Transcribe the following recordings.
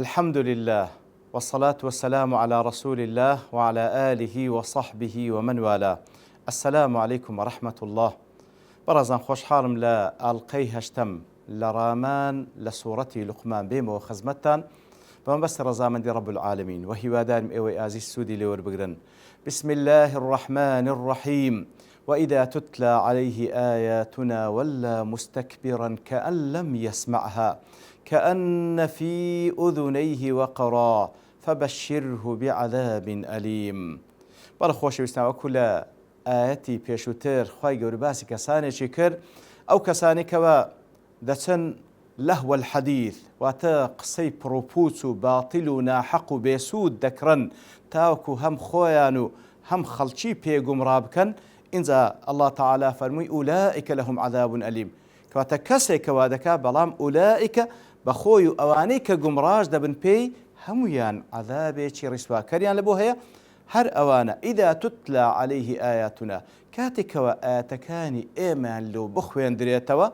الحمد لله والصلاة والسلام على رسول الله وعلى آله وصحبه ومن والاه. السلام عليكم ورحمة الله. برزان خوش حالم لا ألقي هشتم لرامان لسورتي لقمان بيم وخزمتان بما بس رزامن دي رب العالمين وهي وادان ايوي ازي السودي لور بقرن. بسم الله الرحمن الرحيم. وإذا تتلى عليه آياتنا ولى مستكبرا كأن لم يسمعها كأن في أذنيه وقرا فبشره بعذاب أليم. بەڵە خۆشەویستان وەکو ئاەتی پێشووتر خوای گەورە باسی کەسانێکی کرد ئەو کەسانێکەوە دەچن لەهوە الحەدیث واتە قسەی پرۆپوچ و باتیل و ناحەق و بێسوود دەکڕن تاوەکو هەم خۆیان و هەم خەڵکی پێگومڕا بکەن. اینجا الله تعالی فەرمووی ئولائیکە لەهم عەذاب ئەلیم کەواتە کەسێکەوە دەکا بەڵام ئولائیکە بەخۆی و ئەوانەی کە گومڕاش دەبن پێی هەمویان عەذابێکی ڕیسواکەریان لەبۆ هەیە. هەر ئەوانە ئیدا توتلا عەلەیه ئایاتونا کاتێکەوە ئاەتەکانی ئێمان لەو بخوێندرێتەوە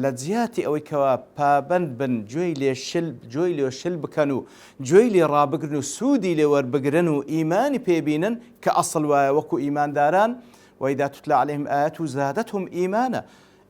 لە جیاتی ئەوەی کەوا پابەند بن گوێی لێ شل بکەن و گوێی لێ ڕابگرن و سوودی لێ وەربگرن و ئیمانی پێبینن کە ئەسڵ وایە وەکو ئیمانداران وإذا تتلى عليهم آياته زادتهم إيمانا.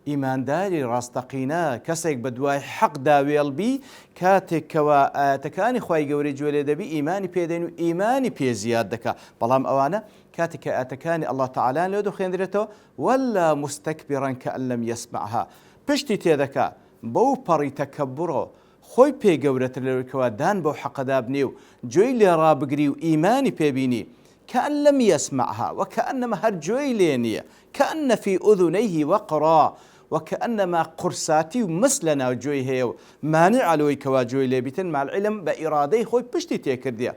ئیمانداری ڕاستەقینە کەسێک بە دوای حەقدا وێڵبی کاتێکەوە ئاەتەکانی خوای گەورەی گوێ لێ دەبی ئیمانی پێدەین و ئیمانی پێ زیاد دەکا. بەڵام ئەوانە کاتێک کە ئاەتەکانی الله تعالی لێ دەخوێندرێتەوە وەلا مستەکبیرن کەئەن لەم یەسمعها پشتی تێدەکا بەو پەڕی تەکەببڕۆ خۆی پێ گەورەتر لەوەیکەوە دان بەو حەقەدا بنێ و گوێی لێ ڕابگری و ئیمانی پێبینی كأن لم يسمعها وكأنما هر جوي لينية كأن في أذنيه وقرا وكأنما قرساتي مثلنا جوي هي مانع لوي كوا جوي ليبتن مع العلم بإرادي خوي بشتي تيكرديا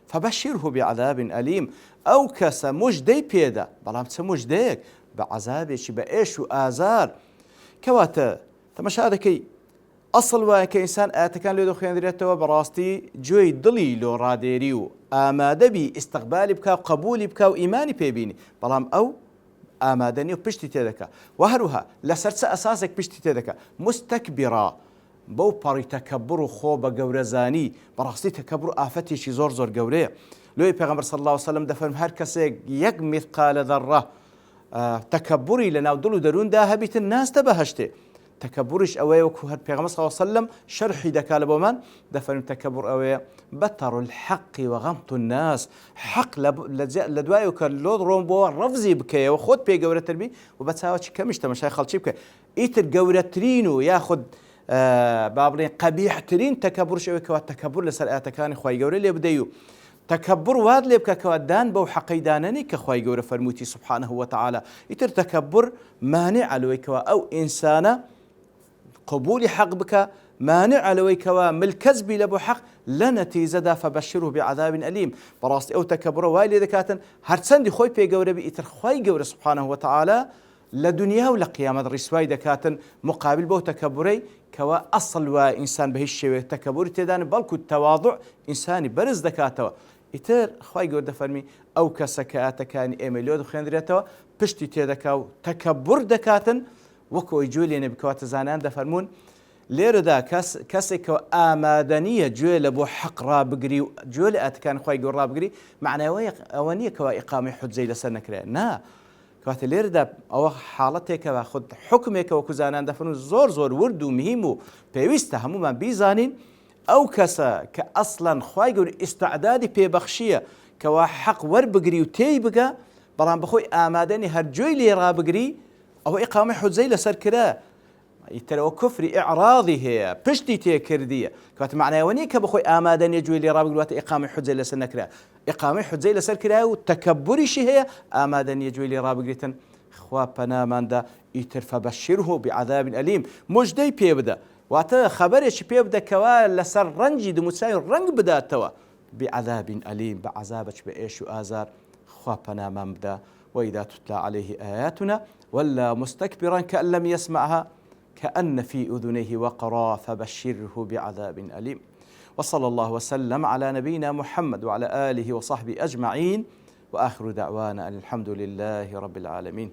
فبشره بعذاب أليم أو كس مجدي بيدا بلام مجديك بعذاب شي بإيش وآزار كواتا تمشاهدكي أصل وای کە ئینسان ئاەتەکان لێ دەخوێندرێتەوە بەڕاستی گوێی دڵی لۆ ڕادێری و ئامادەبی ئیستیقبالی بکا و قبولی بکا و ئیمانی پێبینی بەڵام ئەو ئامادە نیە و پشتی تێدەکا و هەروها لەسەر چ ئەساسێک پشتی تێدەکا مستەکبیرا بەو پەڕی تەکەببڕ و خۆ بە گەورەزانی بەڕاستی تەکەببڕ ئافەتێکی زۆر گەورەیە. لۆی پێغەمبەر صلی الله علیه وسلم دەفەرمێ هەر کەسێک یەک مثقال ذەڕە تەکەببڕی لە ناو دڵ و دەرووندا هەبیتن ناستە بەهەشتێ. تكبرش أوي وكهر بيغمبر صلى الله عليه وسلم شرحي دكال بومان دفن تكبر أوي بطر الحق وغمط الناس حق لدواي وكاللود رومبو رفزي بكي وخد بي قورة تربي وبتساوش كمشتا مش هيخلشي بكي إيتر قورة ترينو ياخد بابلين قبيح ترين تكبرش أوي كوا تكبر لسر آتكاني خواهي قورة اللي بديو تكبر واد لي بكا كوادان بو حقيدانني كخواهي قورة فرموتي سبحانه وتعالى إيتر تكبر مانع لوي كوا أو إنسانة قبول حق بك مانع لوي كوا ملكزب لبو حق لنتيجة فبشره بعذاب أليم. براست أو تكبر وايلي ذكاتن هرسندي خوي بي قورة بإتر خوي قورة سبحانه وتعالى لدنيا ولقيامة رسواي ذكاتن مقابل بو تكبري كوا أصل وإنسان بهي الشيء تكبر تدان بلكو التواضع إنساني برز ذكاتوا إتر خوي قورة فرمي أو كسكاتة كان إيميليو دخين دريتوا بشتي تدكاو تكبر ذكاتن وەکەوەی گوێ لێ نەبکەواتە زانیان دەفەرمونون لێرەدا کەسێکەوە ئامادەنیە گوێ لە بۆ حەق ڕابگری و گوێ لە ئاەتەکان خوای گەورە ڕابگری معناوەی ئەوە نییە کەوا ئیقامی حوجەی لەسەر نەکرێت نا کەواتە لێرەدا ئەوە حاڵەتێکەوە خود حکمێکە وەکو زانان دەفەرمونون زۆر ورد و مهم و پێویستە هەمومان بیزانین ئەو کەسە کە ئەسڵەن خوای گەورە ئیستعدادی پێبەخشیە کەوا حەق وەربگری و تێی بگە بەڵام بەخۆی ئامادەنی هەر گوێی لێ ڕابگری أو إقامة حجزي لسر كرا يتلو كفر إعراضي هي بشتي تيكردية كانت معناه ونيك بخوي آمادن يجوي لي رابق الوقت إقامة حجزي لسر نكرا إقامة حجزي لسر كرا وتكبري شي هي آمادن يجوي لي رابق لتن خوابنا من دا يتر فبشره بعذاب أليم مجدي بيبدا واتا خبرش بيبدا كوا لسر رنجي دموساي رنج بدا توا بعذاب أليم بعذابك بإيش وآزار خوابنا من بدا وإذا تتلى عليه آياتنا ولا مستكبرا كأن لم يسمعها كأن في أذنيه وقرا فبشره بعذاب أليم. وصلى الله وسلم على نبينا محمد وعلى آله وصحبه أجمعين وآخر دعوانا الحمد لله رب العالمين.